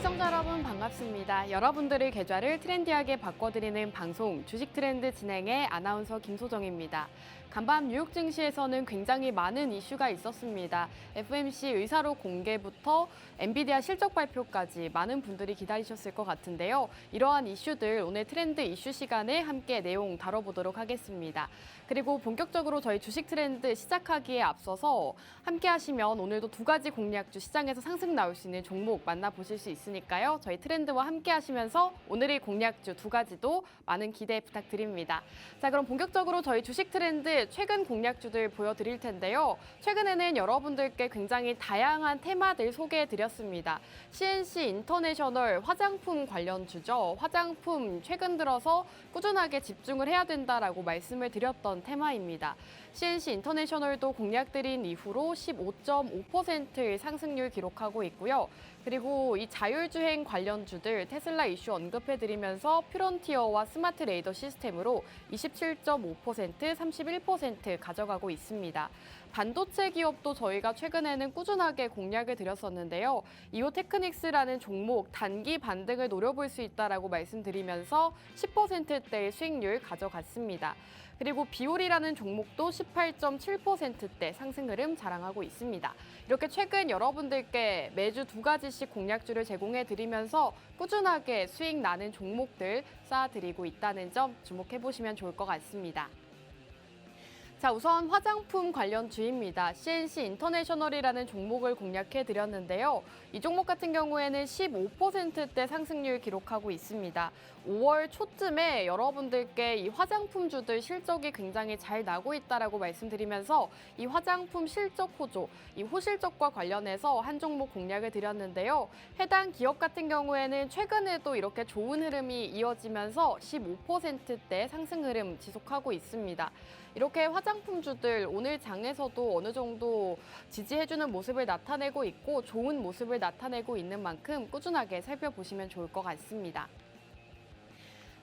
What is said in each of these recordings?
시청자 여러분 반갑습니다. 여러분들의 계좌를 트렌디하게 바꿔드리는 방송 주식 트렌드 진행의 아나운서 김소정입니다. 간밤 뉴욕 증시에서는 굉장히 많은 이슈가 있었습니다. FOMC 의사록 공개부터 엔비디아 실적 발표까지 많은 분들이 기다리셨을 것 같은데요. 이러한 이슈들 오늘 트렌드 이슈 시간에 함께 내용 다뤄보도록 하겠습니다. 그리고 본격적으로 저희 주식 트렌드 시작하기에 앞서서 함께 하시면 오늘도 두 가지 공략주 시장에서 상승 나올 수 있는 종목 만나보실 수 있으니까요. 저희 트렌드와 함께 하시면서 오늘의 공략주 두 가지도 많은 기대 부탁드립니다. 자, 그럼 본격적으로 저희 주식 트렌드 최근 공략주들 보여드릴 텐데요. 최근에는 여러분들께 굉장히 다양한 테마들 소개해드렸습니다. CNC 인터내셔널 화장품 관련주죠. 화장품 최근 들어서 꾸준하게 집중을 해야 된다라고 말씀을 드렸던 테마입니다. CNC 인터내셔널도 공략드린 이후로 15.5%의 상승률 기록하고 있고요. 그리고 이 자율주행 관련주들 테슬라 이슈 언급해드리면서 퓨런티어와 스마트 레이더 시스템으로 27.5%, 31% 가져가고 있습니다. 반도체 기업도 저희가 최근에는 꾸준하게 공략을 드렸었는데요. 이오테크닉스라는 종목 단기 반등을 노려볼 수 있다라고 말씀드리면서 10%대의 수익률 가져갔습니다. 그리고 비올이라는 종목도 18.7%대 상승 흐름 자랑하고 있습니다. 이렇게 최근 여러분들께 매주 두 가지씩 공략주를 제공해드리면서 꾸준하게 수익 나는 종목들 쌓아드리고 있다는 점 주목해보시면 좋을 것 같습니다. 자, 우선 화장품 관련주입니다. CNC 인터내셔널이라는 종목을 공략해드렸는데요. 이 종목 같은 경우에는 15%대 상승률 기록하고 있습니다. 5월 초쯤에 여러분들께 이 화장품주들 실적이 굉장히 잘 나고 있다라고 말씀드리면서 이 화장품 실적 호조, 이 호실적과 관련해서 한 종목 공략을 드렸는데요. 해당 기업 같은 경우에는 최근에도 이렇게 좋은 흐름이 이어지면서 15%대 상승 흐름 지속하고 있습니다. 이렇게 화장품주들 오늘 장에서도 어느 정도 지지해주는 모습을 나타내고 있고 좋은 모습을 나타내고 있는 만큼 꾸준하게 살펴보시면 좋을 것 같습니다.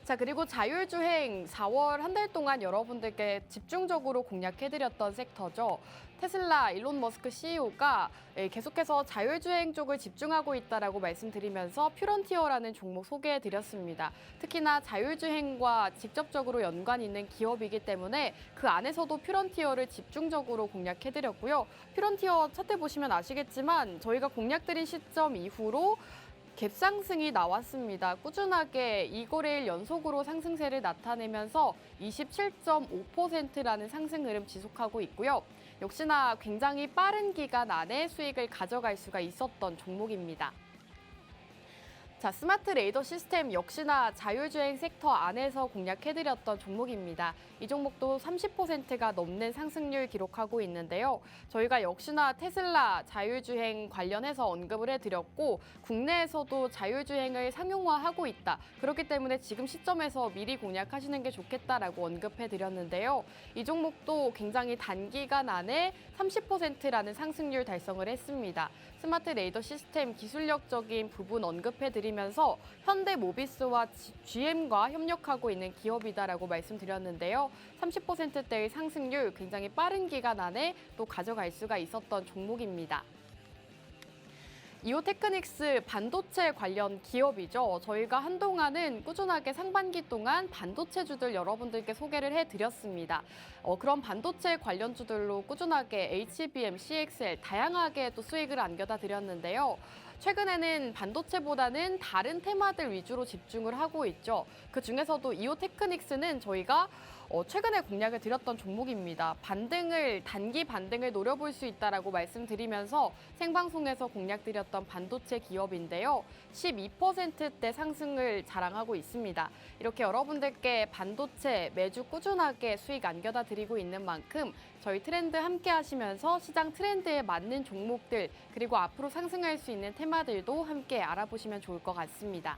자, 그리고 자율주행 4월 한 달 동안 여러분들께 집중적으로 공략해드렸던 섹터죠. 테슬라 일론 머스크 CEO가 계속해서 자율주행 쪽을 집중하고 있다라고 말씀드리면서 퓨런티어라는 종목 소개해드렸습니다. 특히나 자율주행과 직접적으로 연관 있는 기업이기 때문에 그 안에서도 퓨런티어를 집중적으로 공략해드렸고요. 퓨런티어 차트 보시면 아시겠지만 저희가 공략드린 시점 이후로 갭상승이 나왔습니다. 꾸준하게 2거래일 연속으로 상승세를 나타내면서 27.5%라는 상승 흐름 지속하고 있고요. 역시나 굉장히 빠른 기간 안에 수익을 가져갈 수가 있었던 종목입니다. 자, 스마트 레이더 시스템 역시나 자율주행 섹터 안에서 공략해드렸던 종목입니다. 이 종목도 30%가 넘는 상승률 기록하고 있는데요. 저희가 역시나 테슬라 자율주행 관련해서 언급을 해드렸고 국내에서도 자율주행을 상용화하고 있다. 그렇기 때문에 지금 시점에서 미리 공략하시는 게 좋겠다라고 언급해드렸는데요. 이 종목도 굉장히 단기간 안에 30%라는 상승률 달성을 했습니다. 스마트 레이더 시스템 기술력적인 부분 언급해드리면서 현대모비스와 GM과 협력하고 있는 기업이다라고 말씀드렸는데요. 30%대의 상승률 굉장히 빠른 기간 안에 또 가져갈 수가 있었던 종목입니다. 이오테크닉스 반도체 관련 기업이죠. 저희가 한동안은 꾸준하게 상반기 동안 반도체주들 여러분들께 소개를 해드렸습니다. 그런 반도체 관련주들로 꾸준하게 HBM, CXL 다양하게 또 수익을 안겨다 드렸는데요. 최근에는 반도체보다는 다른 테마들 위주로 집중을 하고 있죠. 그 중에서도 이오테크닉스는 저희가 최근에 공략을 드렸던 종목입니다. 단기 반등을 노려볼 수 있다라고 말씀드리면서 생방송에서 공략드렸던 반도체 기업인데요. 12%대 상승을 자랑하고 있습니다. 이렇게 여러분들께 반도체 매주 꾸준하게 수익 안겨다 드리고 있는 만큼 저희 트렌드 함께 하시면서 시장 트렌드에 맞는 종목들 그리고 앞으로 상승할 수 있는 테마들도 함께 알아보시면 좋을 것 같습니다.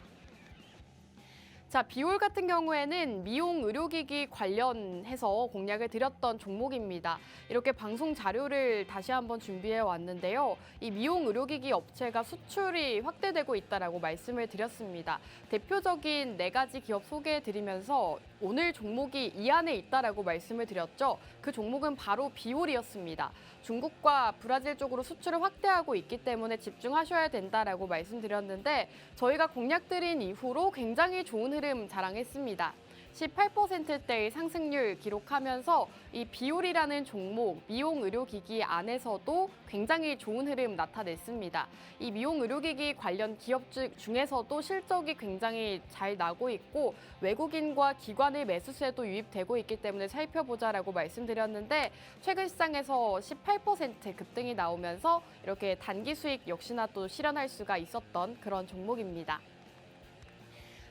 자, 비올 같은 경우에는 미용 의료기기 관련해서 공략을 드렸던 종목입니다. 이렇게 방송 자료를 다시 한번 준비해 왔는데요. 이 미용 의료기기 업체가 수출이 확대되고 있다라고 말씀을 드렸습니다. 대표적인 4가지 기업 소개해 드리면서 오늘 종목이 이 안에 있다라고 말씀을 드렸죠. 그 종목은 바로 비올이었습니다. 중국과 브라질 쪽으로 수출을 확대하고 있기 때문에 집중하셔야 된다라고 말씀드렸는데 저희가 공략 드린 이후로 굉장히 좋은 흐름 자랑했습니다. 18%대의 상승률 기록하면서 이 비올이라는 종목, 미용 의료기기 안에서도 굉장히 좋은 흐름 나타냈습니다. 이 미용 의료기기 관련 기업 중에서도 실적이 굉장히 잘 나고 있고 외국인과 기관의 매수세도 유입되고 있기 때문에 살펴보자라고 말씀드렸는데 최근 시장에서 18% 급등이 나오면서 이렇게 단기 수익 역시나 또 실현할 수가 있었던 그런 종목입니다.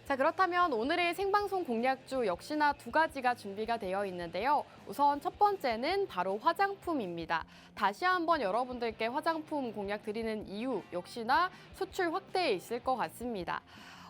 자, 그렇다면 오늘의 생방송 공략주 역시나 2가지가 준비가 되어 있는데요. 우선 첫 번째는 바로 화장품입니다. 다시 한번 여러분들께 화장품 공략 드리는 이유 역시나 수출 확대에 있을 것 같습니다.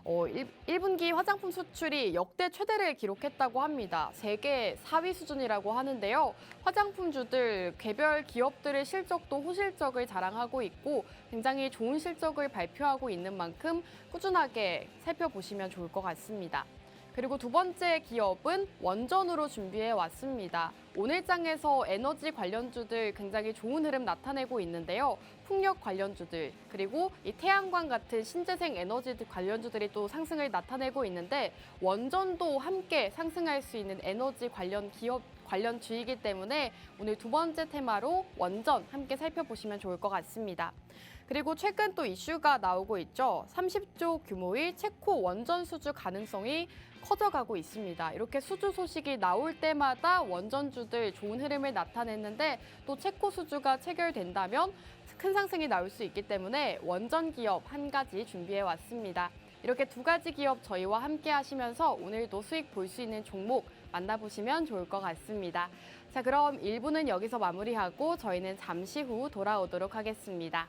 1분기 화장품 수출이 역대 최대를 기록했다고 합니다. 세계 4위 수준이라고 하는데요. 화장품주들 개별 기업들의 실적도 호실적을 자랑하고 있고 굉장히 좋은 실적을 발표하고 있는 만큼 꾸준하게 살펴보시면 좋을 것 같습니다. 그리고 두 번째 기업은 원전으로 준비해 왔습니다. 오늘 장에서 에너지 관련주들 굉장히 좋은 흐름 나타내고 있는데요. 풍력 관련주들 그리고 이 태양광 같은 신재생 에너지 관련주들이 또 상승을 나타내고 있는데 원전도 함께 상승할 수 있는 에너지 관련 기업 관련주이기 때문에 오늘 두 번째 테마로 원전 함께 살펴보시면 좋을 것 같습니다. 그리고 최근 또 이슈가 나오고 있죠. 30조 규모의 체코 원전 수주 가능성이 커져가고 있습니다. 이렇게 수주 소식이 나올 때마다 원전주들 좋은 흐름을 나타냈는데 또 체코 수주가 체결된다면 큰 상승이 나올 수 있기 때문에 원전 기업 한 가지 준비해 왔습니다. 이렇게 2가지 기업 저희와 함께 하시면서 오늘도 수익 볼 수 있는 종목 만나보시면 좋을 것 같습니다. 자, 그럼 1부는 여기서 마무리하고 저희는 잠시 후 돌아오도록 하겠습니다.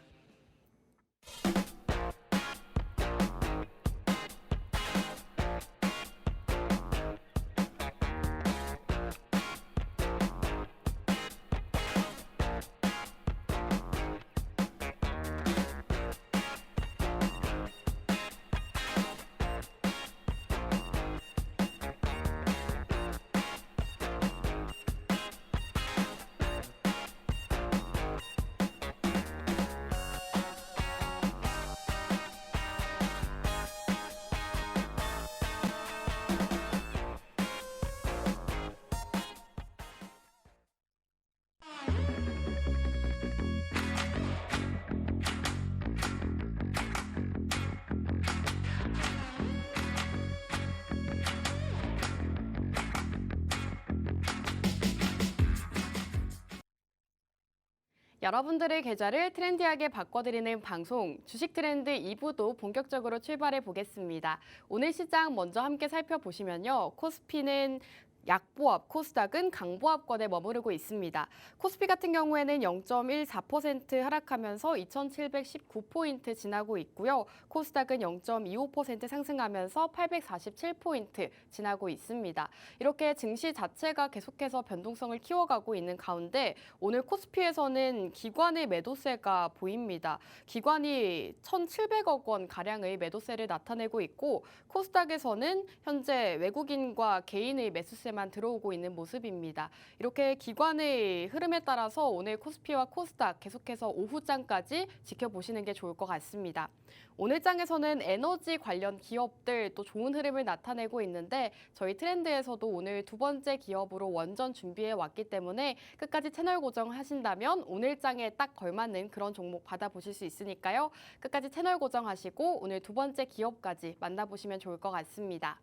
여러분들의 계좌를 트렌디하게 바꿔드리는 방송 주식 트렌드 2부도 본격적으로 출발해 보겠습니다. 오늘 시장 먼저 함께 살펴보시면요. 코스피는 약보합, 코스닥은 강보합권에 머무르고 있습니다. 코스피 같은 경우에는 0.14% 하락하면서 2,719포인트 지나고 있고요. 코스닥은 0.25% 상승하면서 847포인트 지나고 있습니다. 이렇게 증시 자체가 계속해서 변동성을 키워가고 있는 가운데 오늘 코스피에서는 기관의 매도세가 보입니다. 기관이 1,700억 원 가량의 매도세를 나타내고 있고 코스닥에서는 현재 외국인과 개인의 매수세 만 들어오고 있는 모습입니다. 이렇게 기관의 흐름에 따라서 오늘 코스피와 코스닥 계속해서 오후장까지 지켜보시는 게 좋을 것 같습니다. 오늘 장에서는 에너지 관련 기업들 또 좋은 흐름을 나타내고 있는데 저희 트렌드에서도 오늘 두 번째 기업으로 원전 준비해 왔기 때문에 끝까지 채널 고정하신다면 오늘 장에 딱 걸맞는 그런 종목 받아보실 수 있으니까요. 끝까지 채널 고정하시고 오늘 두 번째 기업까지 만나보시면 좋을 것 같습니다.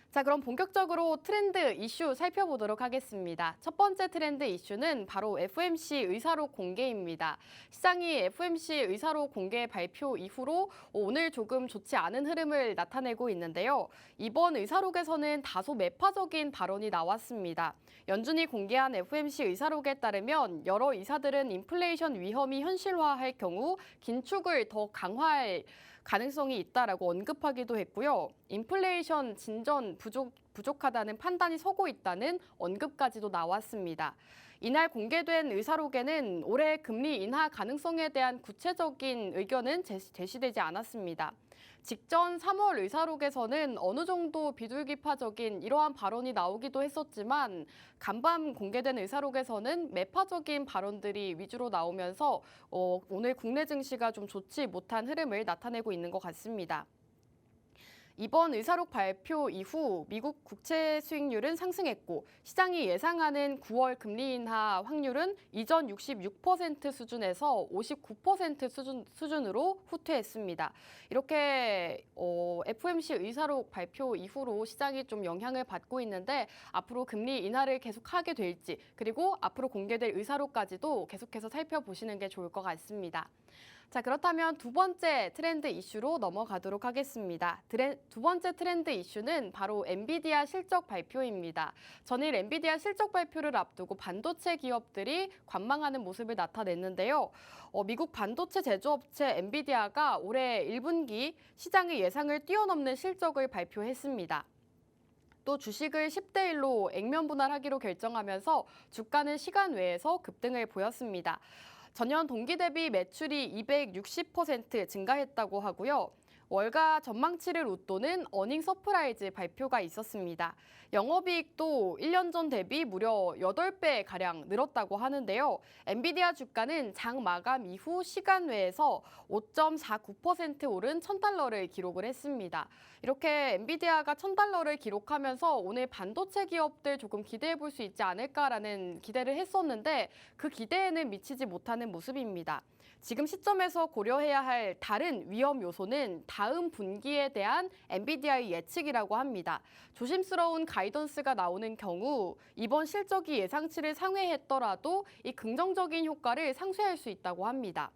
자, 그럼 본격적으로 트렌드 이슈 살펴보도록 하겠습니다. 첫 번째 트렌드 이슈는 바로 FOMC 의사록 공개입니다. 시장이 FOMC 의사록 공개 발표 이후로 오늘 조금 좋지 않은 흐름을 나타내고 있는데요. 이번 의사록에서는 다소 매파적인 발언이 나왔습니다. 연준이 공개한 FOMC 의사록에 따르면 여러 이사들은 인플레이션 위험이 현실화할 경우 긴축을 더 강화할 가능성이 있다라고 언급하기도 했고요. 인플레이션 진전 부족하다는 판단이 서고 있다는 언급까지도 나왔습니다. 이날 공개된 의사록에는 올해 금리 인하 가능성에 대한 구체적인 의견은 제시되지 않았습니다. 직전 3월 의사록에서는 어느 정도 비둘기파적인 이러한 발언이 나오기도 했었지만 간밤 공개된 의사록에서는 매파적인 발언들이 위주로 나오면서 오늘 국내 증시가 좀 좋지 못한 흐름을 나타내고 있는 것 같습니다. 이번 의사록 발표 이후 미국 국채 수익률은 상승했고 시장이 예상하는 9월 금리 인하 확률은 이전 66% 수준에서 59% 수준으로 후퇴했습니다. 이렇게 FOMC 의사록 발표 이후로 시장이 좀 영향을 받고 있는데 앞으로 금리 인하를 계속하게 될지 그리고 앞으로 공개될 의사록까지도 계속해서 살펴보시는 게 좋을 것 같습니다. 자, 그렇다면 두 번째 트렌드 이슈로 넘어가도록 하겠습니다. 두 번째 트렌드 이슈는 바로 엔비디아 실적 발표입니다. 전일 엔비디아 실적 발표를 앞두고 반도체 기업들이 관망하는 모습을 나타냈는데요. 미국 반도체 제조업체 엔비디아가 올해 1분기 시장의 예상을 뛰어넘는 실적을 발표했습니다. 또 주식을 10대 1로 액면 분할하기로 결정하면서 주가는 시간 외에서 급등을 보였습니다. 전년 동기 대비 매출이 260% 증가했다고 하고요. 월가 전망치를 웃도는 어닝 서프라이즈 발표가 있었습니다. 영업이익도 1년 전 대비 무려 8배가량 늘었다고 하는데요. 엔비디아 주가는 장 마감 이후 시간 외에서 5.49% 오른 $1,000를 기록을 했습니다. 이렇게 엔비디아가 $1,000를 기록하면서 오늘 반도체 기업들 조금 기대해 볼 수 있지 않을까라는 기대를 했었는데 그 기대에는 미치지 못하는 모습입니다. 지금 시점에서 고려해야 할 다른 위험 요소는 다음 분기에 대한 엔비디아의 예측이라고 합니다. 조심스러운 가이던스가 나오는 경우 이번 실적이 예상치를 상회했더라도 이 긍정적인 효과를 상쇄할 수 있다고 합니다.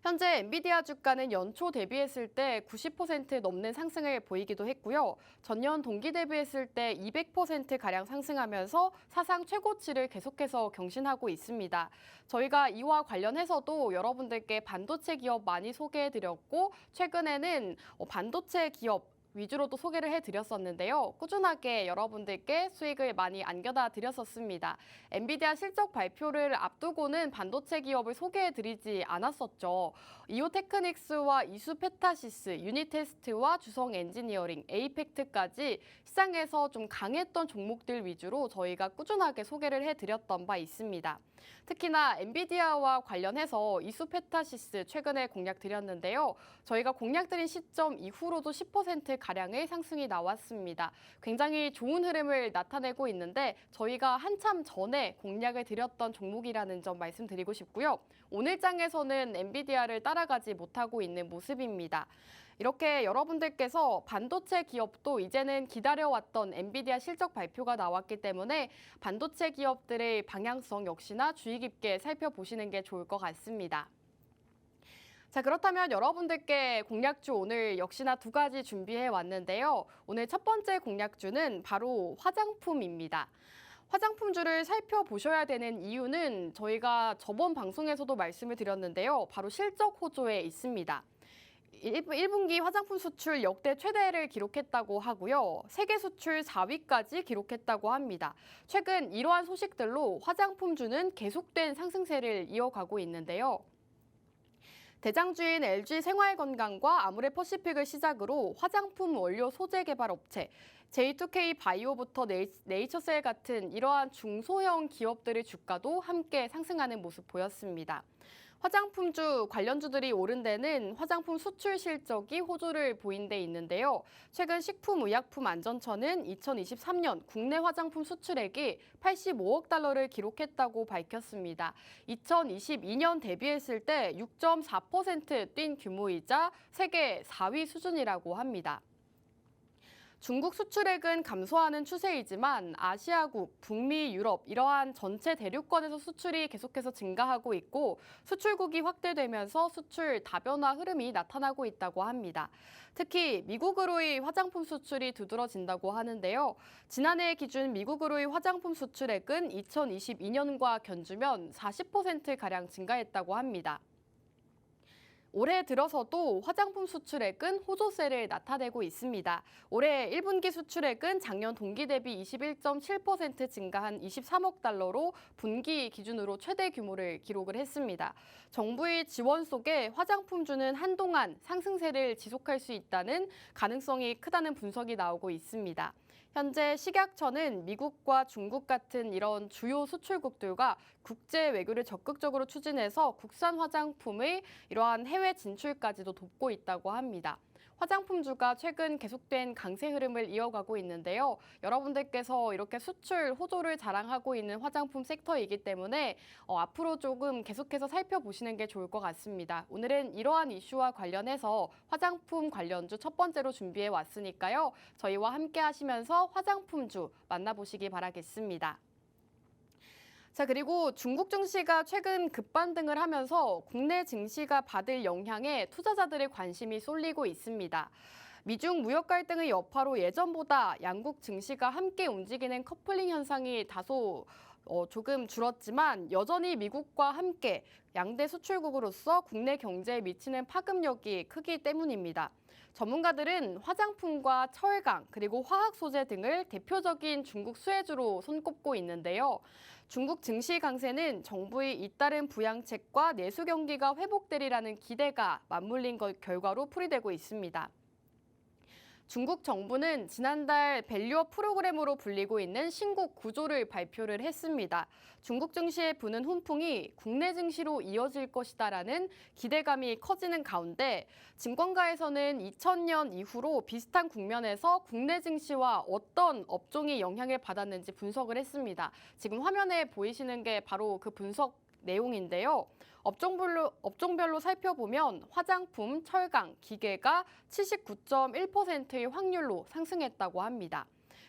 현재 엔비디아 주가는 연초 대비했을 때 90% 넘는 상승을 보이기도 했고요. 전년 동기 대비했을 때 200%가량 상승하면서 사상 최고치를 계속해서 경신하고 있습니다. 저희가 이와 관련해서도 여러분들께 반도체 기업 많이 소개해드렸고 최근에는 반도체 기업 위주로도 소개를 해드렸었는데요. 꾸준하게 여러분들께 수익을 많이 안겨다 드렸었습니다. 엔비디아 실적 발표를 앞두고는 반도체 기업을 소개해드리지 않았었죠. 이오테크닉스와 이수페타시스, 유니테스트와 주성 엔지니어링, 에이펙트까지 시장에서 좀 강했던 종목들 위주로 저희가 꾸준하게 소개를 해드렸던 바 있습니다. 특히나 엔비디아와 관련해서 이수페타시스 최근에 공략 드렸는데요. 저희가 공략 드린 시점 이후로도 10%가량의 상승이 나왔습니다. 굉장히 좋은 흐름을 나타내고 있는데 저희가 한참 전에 공략을 드렸던 종목이라는 점 말씀드리고 싶고요. 오늘 장에서는 엔비디아를 따라가지 못하고 있는 모습입니다. 이렇게 여러분들께서 반도체 기업도 이제는 기다려왔던 엔비디아 실적 발표가 나왔기 때문에 반도체 기업들의 방향성 역시나 주의 깊게 살펴보시는 게 좋을 것 같습니다. 자, 그렇다면 여러분들께 공략주 오늘 역시나 두 가지 준비해 왔는데요. 오늘 첫 번째 공략주는 바로 화장품입니다. 화장품주를 살펴보셔야 되는 이유는 저희가 저번 방송에서도 말씀을 드렸는데요. 바로 실적 호조에 있습니다. 1분기 화장품 수출 역대 최대를 기록했다고 하고요. 세계 수출 4위까지 기록했다고 합니다. 최근 이러한 소식들로 화장품주는 계속된 상승세를 이어가고 있는데요. 대장주인 LG 생활건강과 아모레퍼시픽을 시작으로 화장품 원료 소재 개발 업체, J2K 바이오부터 네이처셀 같은 이러한 중소형 기업들의 주가도 함께 상승하는 모습 보였습니다. 화장품주 관련주들이 오른 데는 화장품 수출 실적이 호조를 보인 데 있는데요. 최근 식품의약품안전처는 2023년 국내 화장품 수출액이 85억 달러를 기록했다고 밝혔습니다. 2022년 대비했을 때 6.4% 뛴 규모이자 세계 4위 수준이라고 합니다. 중국 수출액은 감소하는 추세이지만 아시아국, 북미, 유럽 이러한 전체 대륙권에서 수출이 계속해서 증가하고 있고 수출국이 확대되면서 수출 다변화 흐름이 나타나고 있다고 합니다. 특히 미국으로의 화장품 수출이 두드러진다고 하는데요. 지난해 기준 미국으로의 화장품 수출액은 2022년과 견주면 40%가량 증가했다고 합니다. 올해 들어서도 화장품 수출액은 호조세를 나타내고 있습니다. 올해 1분기 수출액은 작년 동기 대비 21.7% 증가한 23억 달러로 분기 기준으로 최대 규모를 기록을 했습니다. 정부의 지원 속에 화장품주는 한동안 상승세를 지속할 수 있다는 가능성이 크다는 분석이 나오고 있습니다. 현재 식약처는 미국과 중국 같은 이런 주요 수출국들과 국제 외교를 적극적으로 추진해서 국산 화장품의 이러한 해외 진출까지도 돕고 있다고 합니다. 화장품주가 최근 계속된 강세 흐름을 이어가고 있는데요. 여러분들께서 이렇게 수출 호조를 자랑하고 있는 화장품 섹터이기 때문에 앞으로 조금 계속해서 살펴보시는 게 좋을 것 같습니다. 오늘은 이러한 이슈와 관련해서 화장품 관련주 첫 번째로 준비해 왔으니까요. 저희와 함께 하시면서 화장품주 만나보시기 바라겠습니다. 자, 그리고 중국 증시가 최근 급반등을 하면서 국내 증시가 받을 영향에 투자자들의 관심이 쏠리고 있습니다. 미중 무역 갈등의 여파로 예전보다 양국 증시가 함께 움직이는 커플링 현상이 다소 조금 줄었지만 여전히 미국과 함께 양대 수출국으로서 국내 경제에 미치는 파급력이 크기 때문입니다. 전문가들은 화장품과 철강, 그리고 화학 소재 등을 대표적인 중국 수혜주로 손꼽고 있는데요. 중국 증시 강세는 정부의 잇따른 부양책과 내수 경기가 회복되리라는 기대가 맞물린 결과로 풀이되고 있습니다. 중국 정부는 지난달 밸류업 프로그램으로 불리고 있는 신국 구조를 발표를 했습니다. 중국 증시에 부는 훈풍이 국내 증시로 이어질 것이다라는 기대감이 커지는 가운데 증권가에서는 2000년 이후로 비슷한 국면에서 국내 증시와 어떤 업종이 영향을 받았는지 분석을 했습니다. 지금 화면에 보이시는 게 바로 그 분석 내용인데요. 업종별로 살펴보면 화장품, 철강, 기계가 79.1%의 확률로 상승했다고 합니다.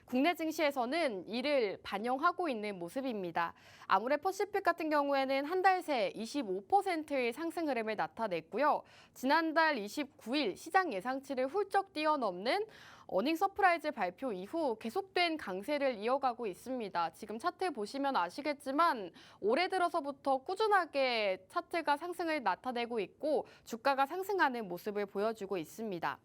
국내 증시에서는 이를 반영하고 있는 모습입니다. 아모레퍼시픽 같은 경우에는 한 달 새 25%의 상승 흐름을 나타냈고요. 지난달 29일 시장 예상치를 훌쩍 뛰어넘는 어닝 서프라이즈 발표 이후 계속된 강세를 이어가고 있습니다. 지금 차트 보시면 아시겠지만 올해 들어서부터 꾸준하게 차트가 상승을 나타내고 있고 주가가 상승하는 모습을 보여주고 있습니다.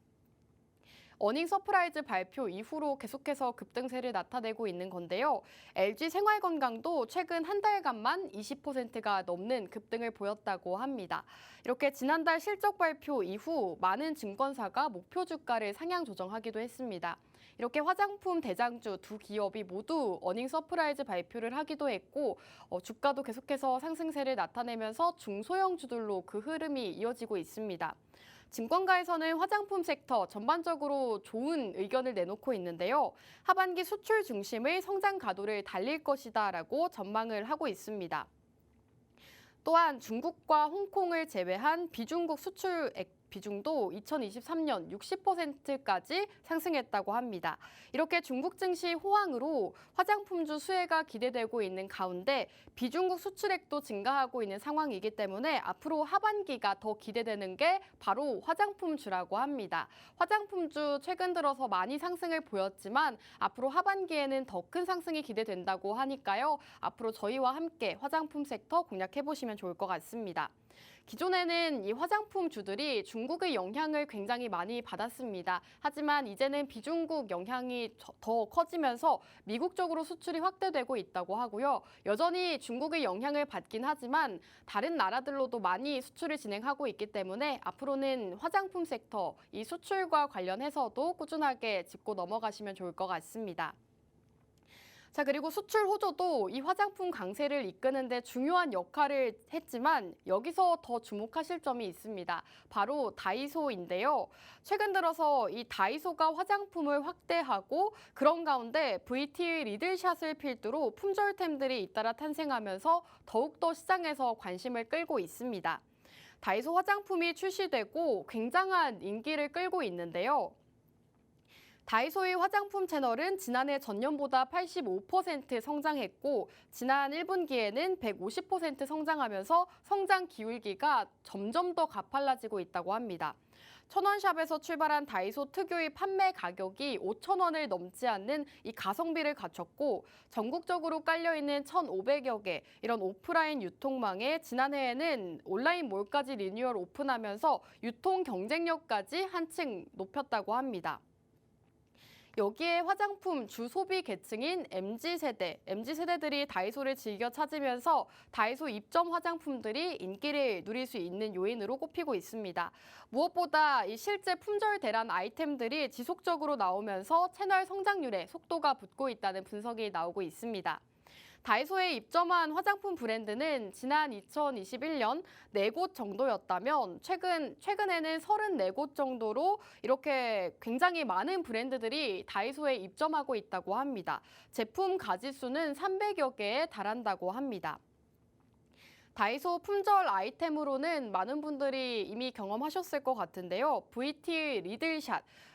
어닝 서프라이즈 발표 이후로 계속해서 급등세를 나타내고 있는 건데요. LG 생활건강도 최근 한 달간만 20%가 넘는 급등을 보였다고 합니다. 이렇게 지난달 실적 발표 이후 많은 증권사가 목표 주가를 상향 조정하기도 했습니다. 이렇게 화장품 대장주 두 기업이 모두 어닝 서프라이즈 발표를 하기도 했고 주가도 계속해서 상승세를 나타내면서 중소형주들로 그 흐름이 이어지고 있습니다. 증권가에서는 화장품 섹터 전반적으로 좋은 의견을 내놓고 있는데요. 하반기 수출 중심의 성장 가도를 달릴 것이다라고 전망을 하고 있습니다. 또한 중국과 홍콩을 제외한 비중국 수출액 비중도 2023년 60%까지 상승했다고 합니다. 이렇게 중국 증시 호황으로 화장품주 수혜가 기대되고 있는 가운데 비중국 수출액도 증가하고 있는 상황이기 때문에 앞으로 하반기가 더 기대되는 게 바로 화장품주라고 합니다. 화장품주 최근 들어서 많이 상승을 보였지만 앞으로 하반기에는 더 큰 상승이 기대된다고 하니까요. 앞으로 저희와 함께 화장품 섹터 공략해보시면 좋을 것 같습니다. 기존에는 이 화장품주들이 중국의 영향을 굉장히 많이 받았습니다. 하지만 이제는 비중국 영향이 더 커지면서 미국 쪽으로 수출이 확대되고 있다고 하고요. 여전히 중국의 영향을 받긴 하지만 다른 나라들로도 많이 수출을 진행하고 있기 때문에 앞으로는 화장품 섹터, 이 수출과 관련해서도 꾸준하게 짚고 넘어가시면 좋을 것 같습니다. 자, 그리고 수출 호조도 이 화장품 강세를 이끄는 데 중요한 역할을 했지만 여기서 더 주목하실 점이 있습니다. 바로 다이소인데요. 최근 들어서 이 다이소가 화장품을 확대하고 그런 가운데 VT 리들샷을 필두로 품절템들이 잇따라 탄생하면서 더욱더 시장에서 관심을 끌고 있습니다. 다이소 화장품이 출시되고 굉장한 인기를 끌고 있는데요. 다이소의 화장품 채널은 지난해 전년보다 85% 성장했고 지난 1분기에는 150% 성장하면서 성장 기울기가 점점 더 가팔라지고 있다고 합니다. 천원샵에서 출발한 다이소 특유의 판매 가격이 5,000원을 넘지 않는 이 가성비를 갖췄고 전국적으로 깔려있는 1,500여 개 이런 오프라인 유통망에 지난해에는 온라인 몰까지 리뉴얼 오픈하면서 유통 경쟁력까지 한층 높였다고 합니다. 여기에 화장품 주소비 계층인 MZ세대들이 다이소를 즐겨 찾으면서 다이소 입점 화장품들이 인기를 누릴 수 있는 요인으로 꼽히고 있습니다. 무엇보다 이 실제 품절 대란 아이템들이 지속적으로 나오면서 채널 성장률에 속도가 붙고 있다는 분석이 나오고 있습니다. 다이소에 입점한 화장품 브랜드는 지난 2021년 4곳 정도였다면 최근에는 34곳 정도로 이렇게 굉장히 많은 브랜드들이 다이소에 입점하고 있다고 합니다. 제품 가짓수는 300여 개에 달한다고 합니다. 다이소 품절 아이템으로는 많은 분들이 이미 경험하셨을 것 같은데요. VT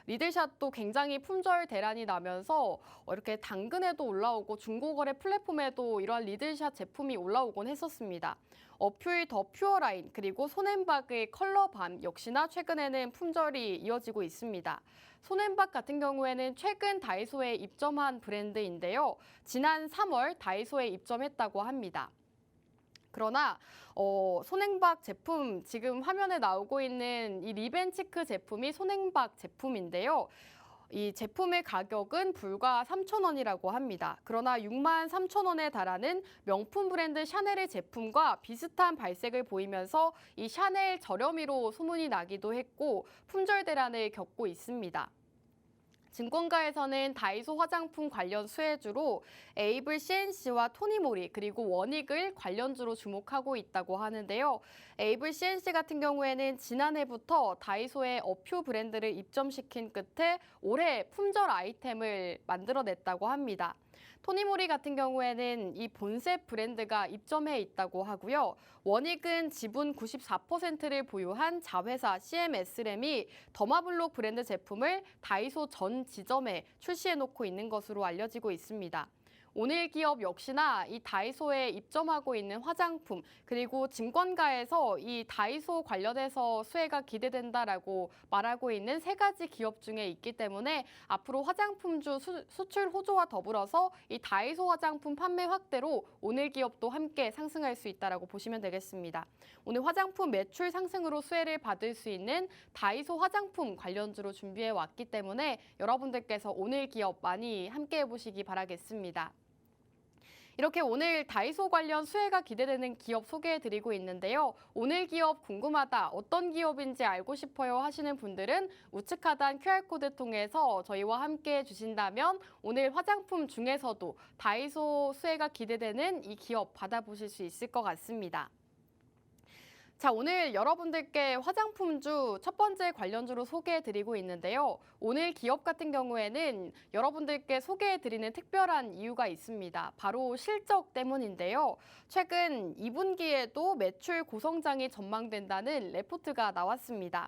리들샷도 굉장히 품절 대란이 나면서 이렇게 당근에도 올라오고 중고거래 플랫폼에도 이러한 리들샷 제품이 올라오곤 했었습니다. 어퓨의 더 퓨어라인 그리고 손앤박의 컬러밤 역시나 최근에는 품절이 이어지고 있습니다. 손앤박 같은 경우에는 최근 다이소에 입점한 브랜드인데요. 지난 3월 다이소에 입점했다고 합니다. 그러나 손앤박 제품 지금 화면에 나오고 있는 이 리벤치크 제품이 손앤박 제품인데요. 이 제품의 가격은 불과 3,000원이라고 합니다. 그러나 63,000원에 달하는 명품 브랜드 샤넬의 제품과 비슷한 발색을 보이면서 이 샤넬 저렴이로 소문이 나기도 했고 품절 대란을 겪고 있습니다. 증권가에서는 다이소 화장품 관련 수혜주로 에이블 CNC와 토니모리 그리고 워닉을 관련주로 주목하고 있다고 하는데요. 에이블 CNC 같은 경우에는 지난해부터 다이소에 어퓨 브랜드를 입점시킨 끝에 올해 품절 아이템을 만들어냈다고 합니다. 토니모리 같은 경우에는 이 본셋 브랜드가 입점해 있다고 하고요. 워닉은 지분 94%를 보유한 자회사 CMS램이 더마블록 브랜드 제품을 다이소 전 지점에 출시해 놓고 있는 것으로 알려지고 있습니다. 오늘 기업 역시나 이 다이소에 입점하고 있는 화장품 그리고 증권가에서 이 다이소 관련해서 수혜가 기대된다라고 말하고 있는 3가지 기업 중에 있기 때문에 앞으로 화장품주 수출 호조와 더불어서 이 다이소 화장품 판매 확대로 오늘 기업도 함께 상승할 수 있다라고 보시면 되겠습니다. 오늘 화장품 매출 상승으로 수혜를 받을 수 있는 다이소 화장품 관련주로 준비해 왔기 때문에 여러분들께서 오늘 기업 많이 함께 해보시기 바라겠습니다. 이렇게 오늘 다이소 관련 수혜가 기대되는 기업 소개해드리고 있는데요. 오늘 기업 궁금하다, 어떤 기업인지 알고 싶어요 하시는 분들은 우측 하단 QR코드 통해서 저희와 함께 해주신다면 오늘 화장품 중에서도 다이소 수혜가 기대되는 이 기업 받아보실 수 있을 것 같습니다. 자, 오늘 여러분들께 화장품주 첫 번째 관련주로 소개해드리고 있는데요. 오늘 기업 같은 경우에는 여러분들께 소개해드리는 특별한 이유가 있습니다. 바로 실적 때문인데요. 최근 2분기에도 매출 고성장이 전망된다는 레포트가 나왔습니다.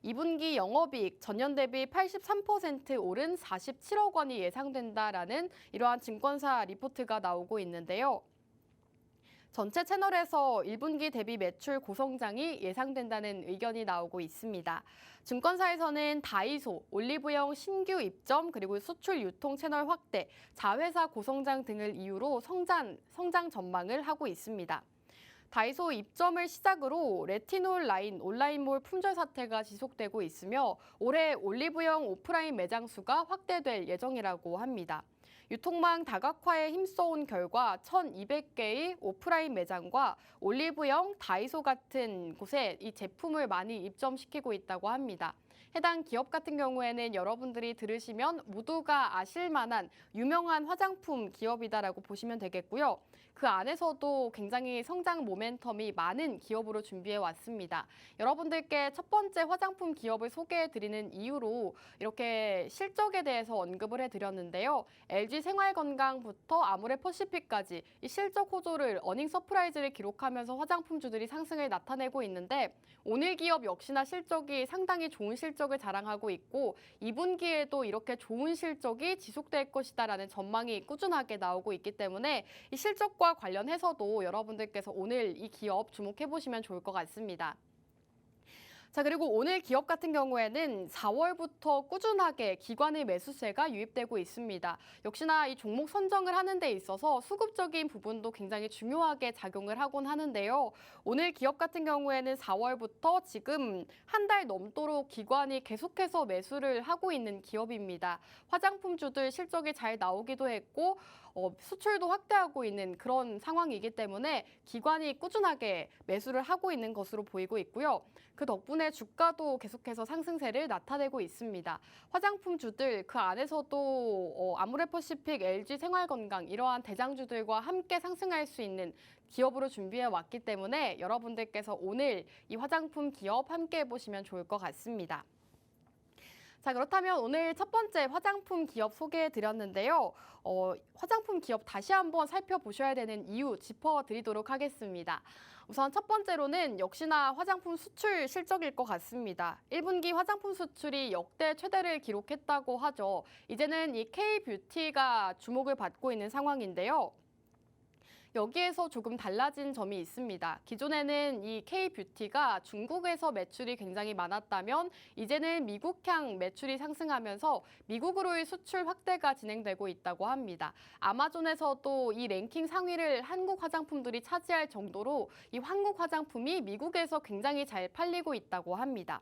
2분기 영업이익 전년 대비 83% 오른 47억 원이 예상된다라는 이러한 증권사 리포트가 나오고 있는데요. 전체 채널에서 1분기 대비 매출 고성장이 예상된다는 의견이 나오고 있습니다. 증권사에서는 다이소, 올리브영 신규 입점, 그리고 수출 유통 채널 확대, 자회사 고성장 등을 이유로 성장 전망을 하고 있습니다. 다이소 입점을 시작으로 레티놀 라인 온라인몰 품절 사태가 지속되고 있으며 올해 올리브영 오프라인 매장 수가 확대될 예정이라고 합니다. 유통망 다각화에 힘써온 결과 1,200개의 오프라인 매장과 올리브영, 다이소 같은 곳에 이 제품을 많이 입점시키고 있다고 합니다. 해당 기업 같은 경우에는 여러분들이 들으시면 모두가 아실 만한 유명한 화장품 기업이다라고 보시면 되겠고요. 그 안에서도 굉장히 성장 모멘텀이 많은 기업으로 준비해 왔습니다. 여러분들께 첫 번째 화장품 기업을 소개해 드리는 이유로 이렇게 실적에 대해서 언급을 해드렸는데요. LG 생활건강부터 아모레퍼시픽까지 이 실적 호조를 어닝 서프라이즈를 기록하면서 화장품주들이 상승을 나타내고 있는데 오늘 기업 역시나 실적이 상당히 좋은 실적 실적을 자랑하고 있고 2분기에도 이렇게 좋은 실적이 지속될 것이다라는 전망이 꾸준하게 나오고 있기 때문에 이 실적과 관련해서도 여러분들께서 오늘 이 기업 주목해 보시면 좋을 것 같습니다. 자, 그리고 오늘 기업 같은 경우에는 4월부터 꾸준하게 기관의 매수세가 유입되고 있습니다. 역시나 이 종목 선정을 하는 데 있어서 수급적인 부분도 굉장히 중요하게 작용을 하곤 하는데요. 오늘 기업 같은 경우에는 4월부터 지금 한 달 넘도록 기관이 계속해서 매수를 하고 있는 기업입니다. 화장품주들 실적이 잘 나오기도 했고 수출도 확대하고 있는 그런 상황이기 때문에 기관이 꾸준하게 매수를 하고 있는 것으로 보이고 있고요. 그 덕분에 주가도 계속해서 상승세를 나타내고 있습니다. 화장품주들 그 안에서도 아모레퍼시픽, LG생활건강 이러한 대장주들과 함께 상승할 수 있는 기업으로 준비해 왔기 때문에 여러분들께서 오늘 이 화장품 기업 함께 해보시면 좋을 것 같습니다. 자, 그렇다면 오늘 첫 번째 화장품 기업 소개해 드렸는데요. 화장품 기업 다시 한번 살펴보셔야 되는 이유 짚어드리도록 하겠습니다. 우선 첫 번째로는 역시나 화장품 수출 실적일 것 같습니다. 1분기 화장품 수출이 역대 최대를 기록했다고 하죠. 이제는 이 K뷰티가 주목을 받고 있는 상황인데요. 여기에서 조금 달라진 점이 있습니다. 기존에는 이 K뷰티가 중국에서 매출이 굉장히 많았다면 이제는 미국향 매출이 상승하면서 미국으로의 수출 확대가 진행되고 있다고 합니다. 아마존에서도 이 랭킹 상위를 한국 화장품들이 차지할 정도로 이 한국 화장품이 미국에서 굉장히 잘 팔리고 있다고 합니다.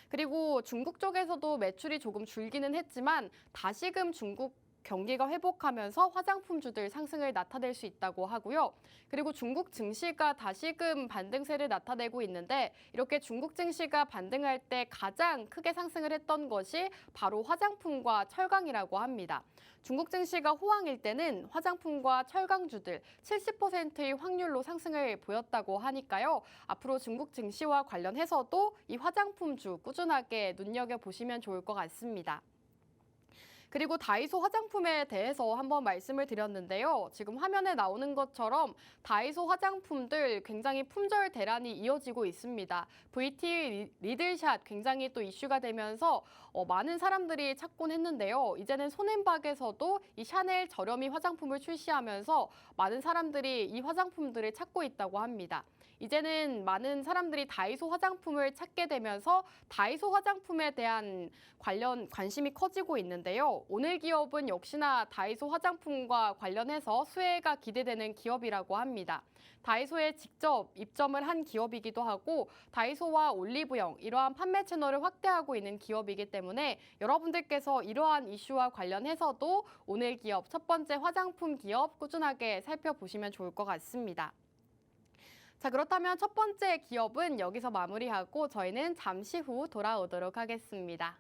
그리고 중국 쪽에서도 매출이 조금 줄기는 했지만 다시금 중국 경기가 회복하면서 화장품주들 상승을 나타낼 수 있다고 하고요. 그리고 중국 증시가 다시금 반등세를 나타내고 있는데 이렇게 중국 증시가 반등할 때 가장 크게 상승을 했던 것이 바로 화장품과 철강이라고 합니다. 중국 증시가 호황일 때는 화장품과 철강주들 70%의 확률로 상승을 보였다고 하니까요. 앞으로 중국 증시와 관련해서도 이 화장품주 꾸준하게 눈여겨보시면 좋을 것 같습니다. 그리고 다이소 화장품에 대해서 한번 말씀을 드렸는데요. 지금 화면에 나오는 것처럼 다이소 화장품들 굉장히 품절 대란이 이어지고 있습니다. VT 리들샷 굉장히 또 이슈가 되면서 많은 사람들이 찾곤 했는데요. 이제는 손앤박에서도 이 샤넬 저렴이 화장품을 출시하면서 많은 사람들이 이 화장품들을 찾고 있다고 합니다. 이제는 많은 사람들이 다이소 화장품을 찾게 되면서 다이소 화장품에 대한 관심이 커지고 있는데요. 오늘 기업은 역시나 다이소 화장품과 관련해서 수혜가 기대되는 기업이라고 합니다. 다이소에 직접 입점을 한 기업이기도 하고 다이소와 올리브영 이러한 판매 채널을 확대하고 있는 기업이기 때문에 여러분들께서 이러한 이슈와 관련해서도 오늘 기업 첫 번째 화장품 기업 꾸준하게 살펴보시면 좋을 것 같습니다. 자, 그렇다면 첫 번째 기업은 여기서 마무리하고 저희는 잠시 후 돌아오도록 하겠습니다.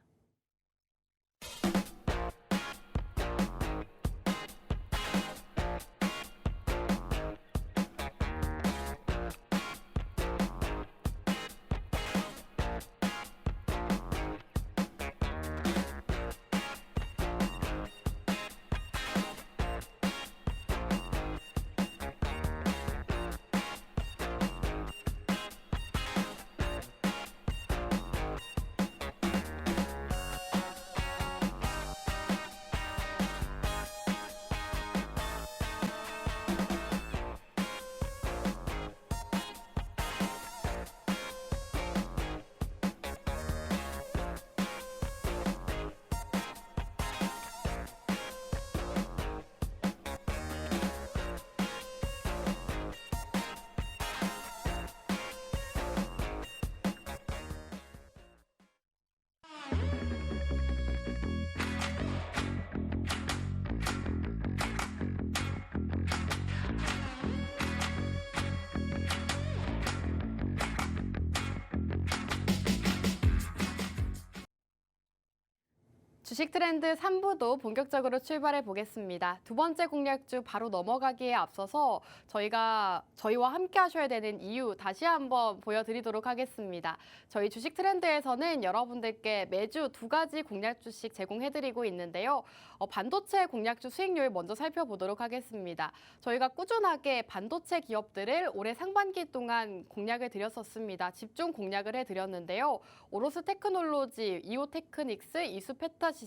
주식 트렌드 3부도 본격적으로 출발해 보겠습니다. 두 번째 공략주 바로 넘어가기에 앞서서 저희와 함께 하셔야 되는 이유 다시 한번 보여드리도록 하겠습니다. 저희 주식 트렌드에서는 여러분들께 매주 두 가지 공략주씩 제공해드리고 있는데요. 반도체 공략주 수익률 먼저 살펴보도록 하겠습니다. 저희가 꾸준하게 반도체 기업들을 올해 상반기 동안 공략을 드렸었습니다. 집중 공략을 해드렸는데요. 오로스 테크놀로지, 이오테크닉스, 이수페타시스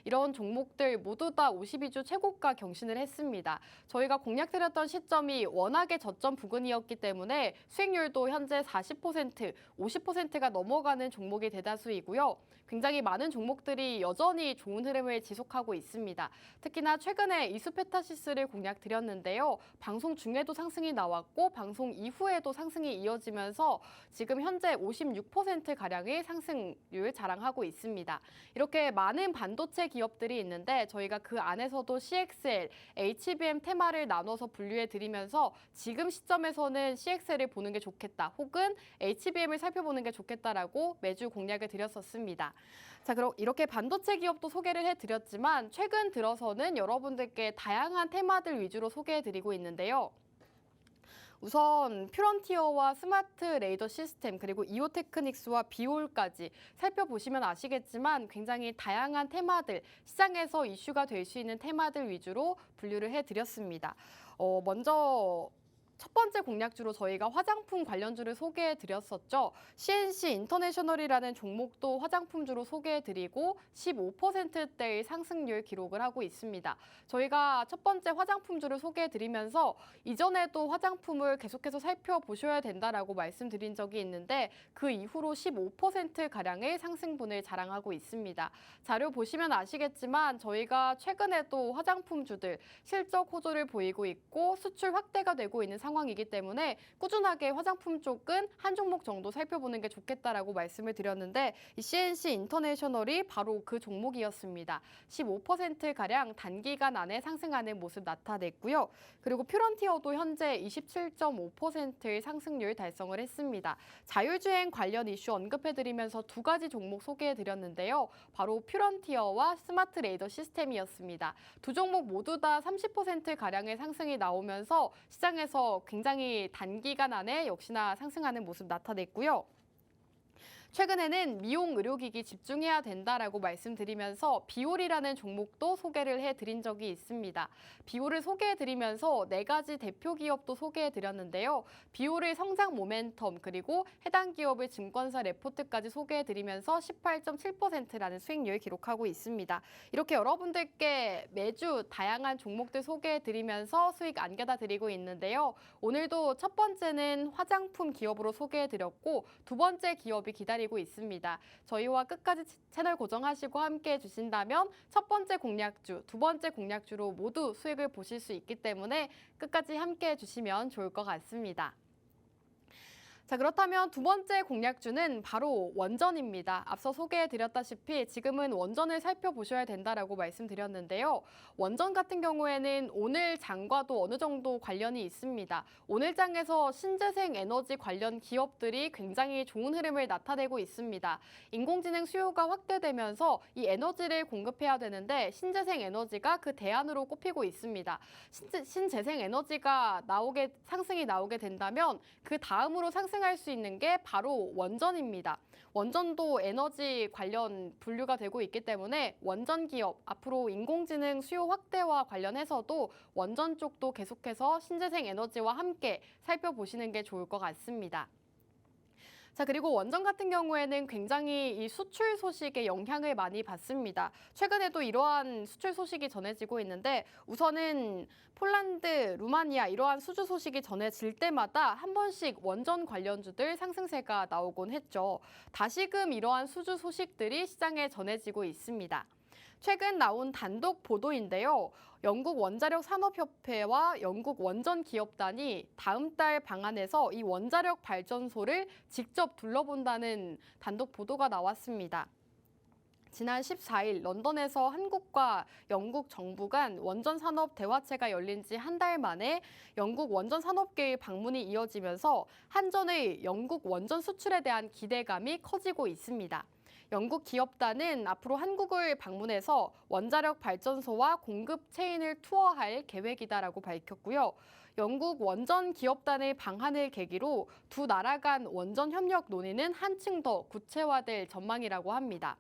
이런 종목들 모두 다 52주 최고가 경신을 했습니다. 저희가 공략드렸던 시점이 워낙에 저점 부근이었기 때문에 수익률도 현재 40%, 50%가 넘어가는 종목이 대다수이고요. 굉장히 많은 종목들이 여전히 좋은 흐름을 지속하고 있습니다. 특히나 최근에 이수페타시스를 공략드렸는데요. 방송 중에도 상승이 나왔고 방송 이후에도 상승이 이어지면서 지금 현재 56%가량의 상승률 자랑하고 있습니다. 이렇게 많은 반도체 기업들이 있는데 저희가 그 안에서도 CXL, HBM 테마를 나눠서 분류해 드리면서 지금 시점에서는 CXL을 보는 게 좋겠다 혹은 HBM을 살펴보는 게 좋겠다라고 매주 공략을 드렸었습니다. 자, 그럼 이렇게 반도체 기업도 소개를 해드렸지만 최근 들어서는 여러분들께 다양한 테마들 위주로 소개해드리고 있는데요. 우선 퓨런티어와 스마트 레이더 시스템 그리고 이오테크닉스와 비올까지 살펴보시면 아시겠지만 굉장히 다양한 테마들, 시장에서 이슈가 될 수 있는 테마들 위주로 분류를 해드렸습니다. 먼저 첫 번째 공략주로 저희가 화장품 관련주를 소개해드렸었죠. CNC 인터내셔널이라는 종목도 화장품주로 소개해드리고 15%대의 상승률 기록을 하고 있습니다. 저희가 첫 번째 화장품주를 소개해드리면서 이전에도 화장품을 계속해서 살펴보셔야 된다라고 말씀드린 적이 있는데 그 이후로 15%가량의 상승분을 자랑하고 있습니다. 자료 보시면 아시겠지만 저희가 최근에도 화장품주들 실적 호조를 보이고 있고 수출 확대가 되고 있는 상황이기 때문에 꾸준하게 화장품 쪽은 한 종목 정도 살펴보는 게 좋겠다라고 말씀을 드렸는데 이 CNC 인터내셔널이 바로 그 종목이었습니다. 15%가량 단기간 안에 상승하는 모습 나타냈고요. 그리고 퓨런티어도 현재 27.5%의 상승률 달성을 했습니다. 자율주행 관련 이슈 언급해드리면서 두 가지 종목 소개해드렸는데요. 바로 퓨런티어와 스마트 레이더 시스템이었습니다. 두 종목 모두 다 30%가량의 상승이 나오면서 시장에서 굉장히 단기간 안에 역시나 상승하는 모습 나타냈고요. 최근에는 미용 의료기기 집중해야 된다라고 말씀드리면서 비올이라는 종목도 소개를 해드린 적이 있습니다. 비올을 소개해드리면서 네 가지 대표 기업도 소개해드렸는데요. 비올의 성장 모멘텀 그리고 해당 기업의 증권사 레포트까지 소개해드리면서 18.7%라는 수익률 기록하고 있습니다. 이렇게 여러분들께 매주 다양한 종목들 소개해드리면서 수익 안겨다 드리고 있는데요. 오늘도 첫 번째는 화장품 기업으로 소개해드렸고 두 번째 기업이 기다리고 있습니다. 저희와 끝까지 채널 고정하시고 함께 해주신다면 첫 번째 공략주, 두 번째 공략주로 모두 수익을 보실 수 있기 때문에 끝까지 함께 해주시면 좋을 것 같습니다. 자, 그렇다면 두 번째 공략주는 바로 원전입니다. 앞서 소개해드렸다시피 지금은 원전을 살펴보셔야 된다라고 말씀드렸는데요. 원전 같은 경우에는 오늘 장과도 어느 정도 관련이 있습니다. 오늘 장에서 신재생 에너지 관련 기업들이 굉장히 좋은 흐름을 나타내고 있습니다. 인공지능 수요가 확대되면서 이 에너지를 공급해야 되는데 신재생 에너지가 그 대안으로 꼽히고 있습니다. 신재생 에너지가 상승이 나오게 된다면 그 다음으로 상승할 수 있는 게 바로 원전입니다. 원전도 에너지 관련 분류가 되고 있기 때문에 원전 기업, 앞으로 인공지능 수요 확대와 관련해서도 원전 쪽도 계속해서 신재생 에너지와 함께 살펴보시는 게 좋을 것 같습니다. 자, 그리고 원전 같은 경우에는 굉장히 이 수출 소식에 영향을 많이 받습니다. 최근에도 이러한 수출 소식이 전해지고 있는데 우선은 폴란드, 루마니아 이러한 수주 소식이 전해질 때마다 한 번씩 원전 관련주들 상승세가 나오곤 했죠. 다시금 이러한 수주 소식들이 시장에 전해지고 있습니다. 최근 나온 단독 보도인데요. 영국 원자력 산업협회와 영국 원전기업단이 다음 달 방한해서 이 원자력 발전소를 직접 둘러본다는 단독 보도가 나왔습니다. 지난 14일 런던에서 한국과 영국 정부 간 원전산업 대화체가 열린 지 한 달 만에 영국 원전산업계의 방문이 이어지면서 한전의 영국 원전 수출에 대한 기대감이 커지고 있습니다. 영국 기업단은 앞으로 한국을 방문해서 원자력 발전소와 공급 체인을 투어할 계획이다라고 밝혔고요. 영국 원전 기업단의 방한을 계기로 두 나라 간 원전 협력 논의는 한층 더 구체화될 전망이라고 합니다.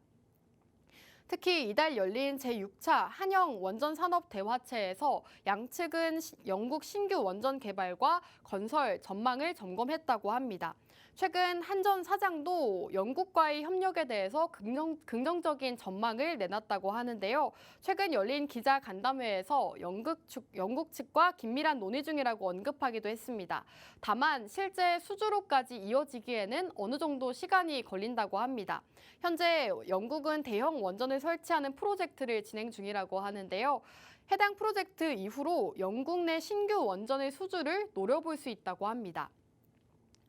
특히 이달 열린 제6차 한영 원전산업대화체에서 양측은 영국 신규 원전 개발과 건설 전망을 점검했다고 합니다. 최근 한전 사장도 영국과의 협력에 대해서 긍정적인 전망을 내놨다고 하는데요. 최근 열린 기자 간담회에서 영국 측과 긴밀한 논의 중이라고 언급하기도 했습니다. 다만 실제 수주로까지 이어지기에는 어느 정도 시간이 걸린다고 합니다. 현재 영국은 대형 원전을 설치하는 프로젝트를 진행 중이라고 하는데요. 해당 프로젝트 이후로 영국 내 신규 원전의 수주를 노려볼 수 있다고 합니다.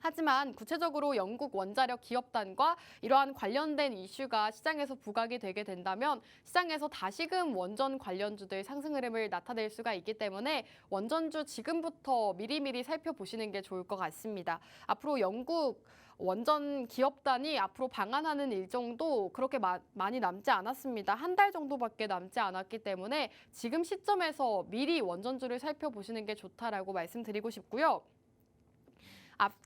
하지만 구체적으로 영국 원자력 기업단과 이러한 관련된 이슈가 시장에서 부각이 되게 된다면 시장에서 다시금 원전 관련주들 상승 흐름을 나타낼 수가 있기 때문에 원전주 지금부터 미리미리 살펴보시는 게 좋을 것 같습니다. 앞으로 영국 원전 기업단이 앞으로 방한하는 일정도 그렇게 많이 남지 않았습니다. 한 달 정도밖에 남지 않았기 때문에 지금 시점에서 미리 원전주를 살펴보시는 게 좋다라고 말씀드리고 싶고요.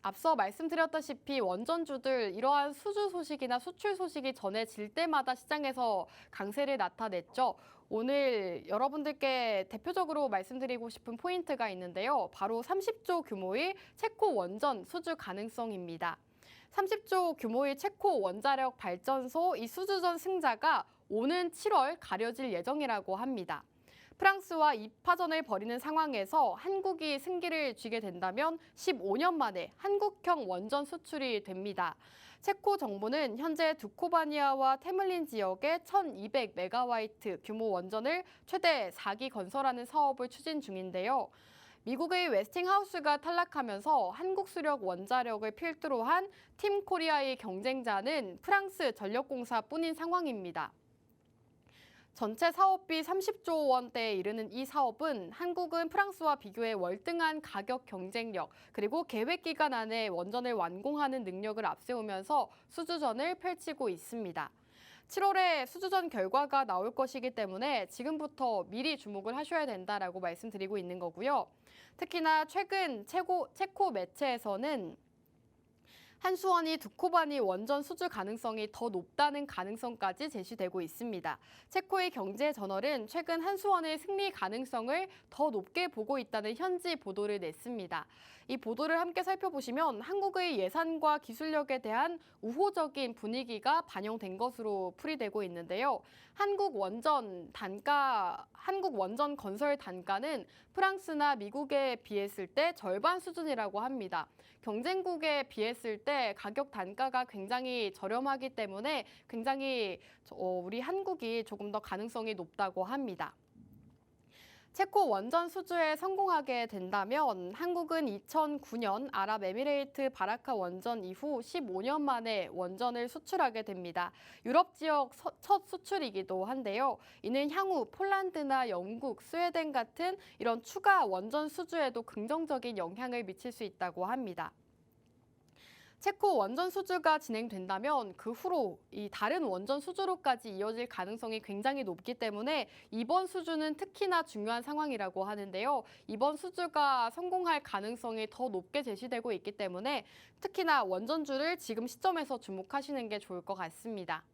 앞서 말씀드렸다시피 원전주들 이러한 수주 소식이나 수출 소식이 전해질 때마다 시장에서 강세를 나타냈죠. 오늘 여러분들께 대표적으로 말씀드리고 싶은 포인트가 있는데요. 바로 30조 규모의 체코 원전 수주 가능성입니다. 30조 규모의 체코 원자력 발전소 이 수주전 승자가 오는 7월 가려질 예정이라고 합니다. 프랑스와 2파전을 벌이는 상황에서 한국이 승기를 쥐게 된다면 15년 만에 한국형 원전 수출이 됩니다. 체코 정부는 현재 두코바니아와 테물린 지역에 1200메가와트 규모 원전을 최대 4기 건설하는 사업을 추진 중인데요. 미국의 웨스팅하우스가 탈락하면서 한국 수력 원자력을 필두로 한 팀 코리아의 경쟁자는 프랑스 전력공사뿐인 상황입니다. 전체 사업비 30조 원대에 이르는 이 사업은 한국은 프랑스와 비교해 월등한 가격 경쟁력 그리고 계획 기간 안에 원전을 완공하는 능력을 앞세우면서 수주전을 펼치고 있습니다. 7월에 수주전 결과가 나올 것이기 때문에 지금부터 미리 주목을 하셔야 된다라고 말씀드리고 있는 거고요. 특히나 최근 체코 매체에서는 한수원이 두코바니 원전 수주 가능성이 더 높다는 가능성까지 제시되고 있습니다. 체코의 경제저널은 최근 한수원의 승리 가능성을 더 높게 보고 있다는 현지 보도를 냈습니다. 이 보도를 함께 살펴보시면 한국의 예산과 기술력에 대한 우호적인 분위기가 반영된 것으로 풀이되고 있는데요. 한국 원전 건설 단가는 프랑스나 미국에 비했을 때 절반 수준이라고 합니다. 경쟁국에 비했을 때 가격 단가가 굉장히 저렴하기 때문에 굉장히 우리 한국이 조금 더 가능성이 높다고 합니다. 체코 원전 수주에 성공하게 된다면 한국은 2009년 아랍에미레이트 바라카 원전 이후 15년 만에 원전을 수출하게 됩니다. 유럽 지역 첫 수출이기도 한데요. 이는 향후 폴란드나 영국, 스웨덴 같은 이런 추가 원전 수주에도 긍정적인 영향을 미칠 수 있다고 합니다. 체코 원전 수주가 진행된다면 그 후로 이 다른 원전 수주로까지 이어질 가능성이 굉장히 높기 때문에 이번 수주는 특히나 중요한 상황이라고 하는데요. 이번 수주가 성공할 가능성이 더 높게 제시되고 있기 때문에 특히나 원전주를 지금 시점에서 주목하시는 게 좋을 것 같습니다.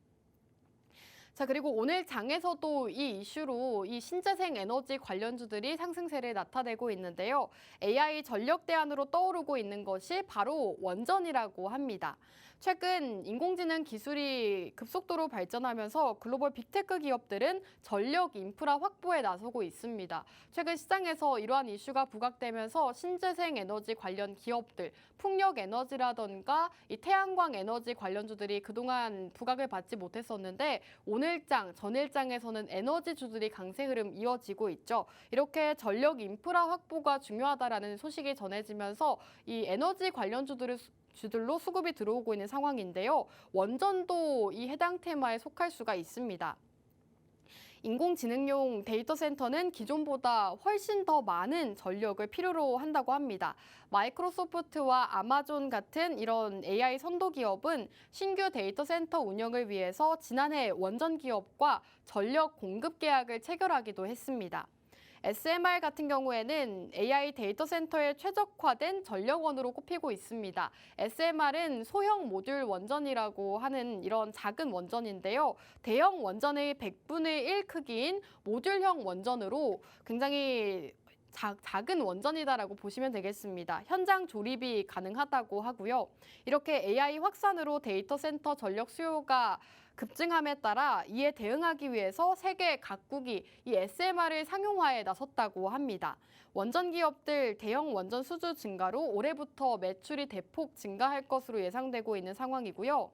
자, 그리고 오늘 장에서도 이 이슈로 이 신재생 에너지 관련주들이 상승세를 나타내고 있는데요. AI 전력 대안으로 떠오르고 있는 것이 바로 원전이라고 합니다. 최근 인공지능 기술이 급속도로 발전하면서 글로벌 빅테크 기업들은 전력 인프라 확보에 나서고 있습니다. 최근 시장에서 이러한 이슈가 부각되면서 신재생 에너지 관련 기업들, 풍력 에너지라던가 이 태양광 에너지 관련주들이 그동안 부각을 받지 못했었는데 오늘장, 전일장에서는 에너지주들이 강세 흐름 이어지고 있죠. 이렇게 전력 인프라 확보가 중요하다라는 소식이 전해지면서 이 에너지 관련주들로 수급이 들어오고 있는 상황인데요. 원전도 이 해당 테마에 속할 수가 있습니다. 인공지능용 데이터 센터는 기존보다 훨씬 더 많은 전력을 필요로 한다고 합니다. 마이크로소프트와 아마존 같은 이런 AI 선도 기업은 신규 데이터 센터 운영을 위해서 지난해 원전 기업과 전력 공급 계약을 체결하기도 했습니다. SMR 같은 경우에는 AI 데이터 센터에 최적화된 전력원으로 꼽히고 있습니다. SMR은 소형 모듈 원전이라고 하는 이런 작은 원전인데요. 대형 원전의 100분의 1 크기인 모듈형 원전으로 굉장히 작은 원전이다라고 보시면 되겠습니다. 현장 조립이 가능하다고 하고요. 이렇게 AI 확산으로 데이터 센터 전력 수요가 급증함에 따라 이에 대응하기 위해서 세계 각국이 이 SMR을 상용화에 나섰다고 합니다. 원전 기업들 대형 원전 수주 증가로 올해부터 매출이 대폭 증가할 것으로 예상되고 있는 상황이고요.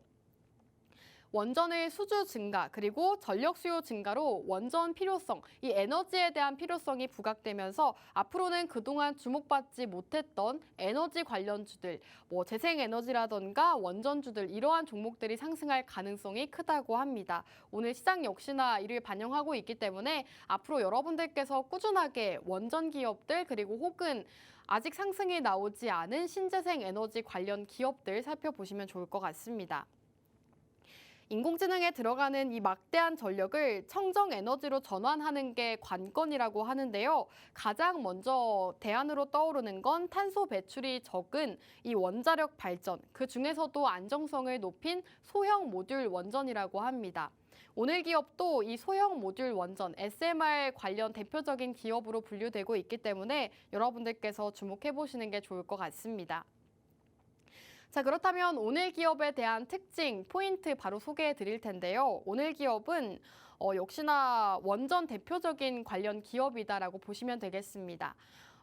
원전의 수주 증가 그리고 전력 수요 증가로 원전 필요성, 이 에너지에 대한 필요성이 부각되면서 앞으로는 그동안 주목받지 못했던 에너지 관련주들, 재생에너지라던가 원전주들 이러한 종목들이 상승할 가능성이 크다고 합니다. 오늘 시장 역시나 이를 반영하고 있기 때문에 앞으로 여러분들께서 꾸준하게 원전 기업들 그리고 혹은 아직 상승이 나오지 않은 신재생 에너지 관련 기업들 살펴보시면 좋을 것 같습니다. 인공지능에 들어가는 이 막대한 전력을 청정 에너지로 전환하는 게 관건이라고 하는데요. 가장 먼저 대안으로 떠오르는 건 탄소 배출이 적은 이 원자력 발전, 그 중에서도 안정성을 높인 소형 모듈 원전이라고 합니다. 오늘 기업도 이 소형 모듈 원전, SMR 관련 대표적인 기업으로 분류되고 있기 때문에 여러분들께서 주목해 보시는 게 좋을 것 같습니다. 자, 그렇다면 오늘 기업에 대한 특징, 포인트 바로 소개해 드릴 텐데요. 오늘 기업은 역시나 원전 대표적인 관련 기업이다라고 보시면 되겠습니다.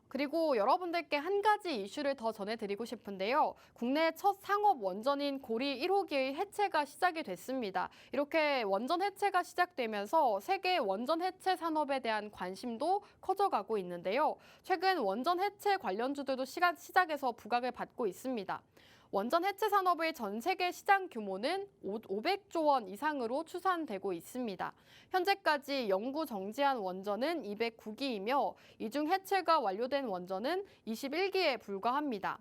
그리고 여러분들께 한 가지 이슈를 더 전해드리고 싶은데요. 국내 첫 상업 원전인 고리 1호기의 해체가 시작이 됐습니다. 이렇게 원전 해체가 시작되면서 세계 원전 해체 산업에 대한 관심도 커져가고 있는데요. 최근 원전 해체 관련주들도 시장에서 부각을 받고 있습니다. 원전 해체 산업의 전 세계 시장 규모는 500조 원 이상으로 추산되고 있습니다. 현재까지 영구 정지한 원전은 209기이며 이 중 해체가 완료된 원전은 21기에 불과합니다.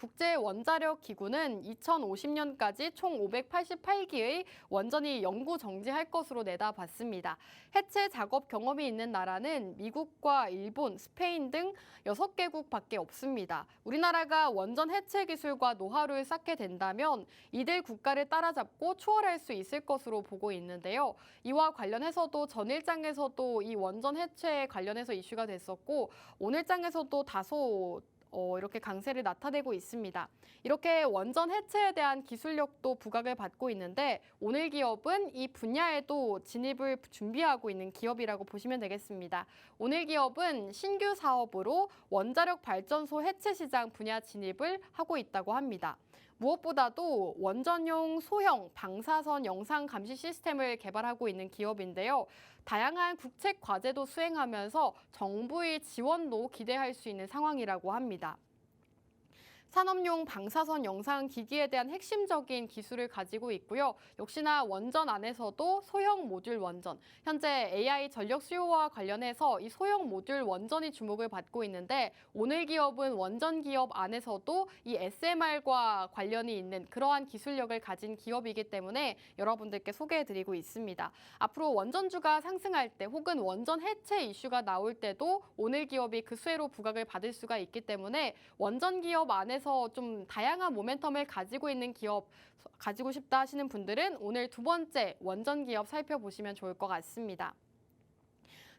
국제원자력기구는 2050년까지 총 588기의 원전이 영구 정지할 것으로 내다봤습니다. 해체 작업 경험이 있는 나라는 미국과 일본, 스페인 등 6개국밖에 없습니다. 우리나라가 원전 해체 기술과 노하우를 쌓게 된다면 이들 국가를 따라잡고 추월할 수 있을 것으로 보고 있는데요. 이와 관련해서도 전일장에서도 이 원전 해체에 관련해서 이슈가 됐었고 오늘장에서도 다소 이렇게 강세를 나타내고 있습니다. 이렇게 원전 해체에 대한 기술력도 부각을 받고 있는데 오늘 기업은 이 분야에도 진입을 준비하고 있는 기업이라고 보시면 되겠습니다. 오늘 기업은 신규 사업으로 원자력 발전소 해체 시장 분야 진입을 하고 있다고 합니다. 무엇보다도 원전용 소형 방사선 영상 감시 시스템을 개발하고 있는 기업인데요. 다양한 국책 과제도 수행하면서 정부의 지원도 기대할 수 있는 상황이라고 합니다. 산업용 방사선 영상 기기에 대한 핵심적인 기술을 가지고 있고요. 역시나 원전 안에서도 소형 모듈 원전, 현재 AI 전력 수요와 관련해서 이 소형 모듈 원전이 주목을 받고 있는데 오늘 기업은 원전 기업 안에서도 이 SMR과 관련이 있는 그러한 기술력을 가진 기업이기 때문에 여러분들께 소개해드리고 있습니다. 앞으로 원전주가 상승할 때 혹은 원전 해체 이슈가 나올 때도 오늘 기업이 그 수혜로 부각을 받을 수가 있기 때문에 원전 기업 안에서 좀 다양한 모멘텀을 가지고 있는 기업 가지고 싶다 하시는 분들은 오늘 두 번째 원전 기업 살펴보시면 좋을 것 같습니다.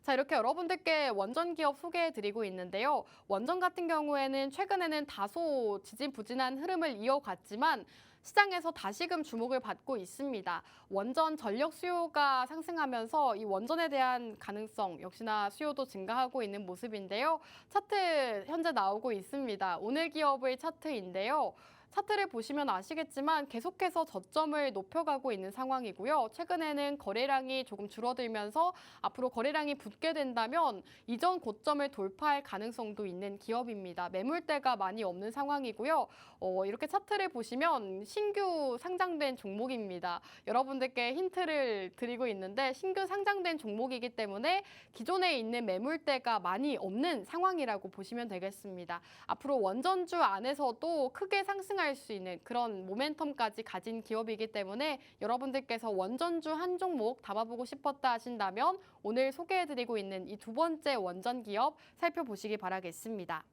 자, 이렇게 여러분들께 원전 기업 소개해드리고 있는데요. 원전 같은 경우에는 최근에는 다소 지지부진한 흐름을 이어갔지만 시장에서 다시금 주목을 받고 있습니다. 원전 전력 수요가 상승하면서 이 원전에 대한 가능성 역시나 수요도 증가하고 있는 모습인데요. 차트 현재 나오고 있습니다. 오늘 기업의 차트인데요. 차트를 보시면 아시겠지만 계속해서 저점을 높여가고 있는 상황이고요. 최근에는 거래량이 조금 줄어들면서 앞으로 거래량이 붙게 된다면 이전 고점을 돌파할 가능성도 있는 기업입니다. 매물대가 많이 없는 상황이고요. 이렇게 차트를 보시면 신규 상장된 종목입니다. 여러분들께 힌트를 드리고 있는데 신규 상장된 종목이기 때문에 기존에 있는 매물대가 많이 없는 상황이라고 보시면 되겠습니다. 앞으로 원전주 안에서도 크게 상승할 수 있는 그런 모멘텀까지 가진 기업이기 때문에 여러분들께서 원전주 한 종목 담아보고 싶었다 하신다면 오늘 소개해드리고 있는 이 두 번째 원전 기업 살펴보시기 바라겠습니다.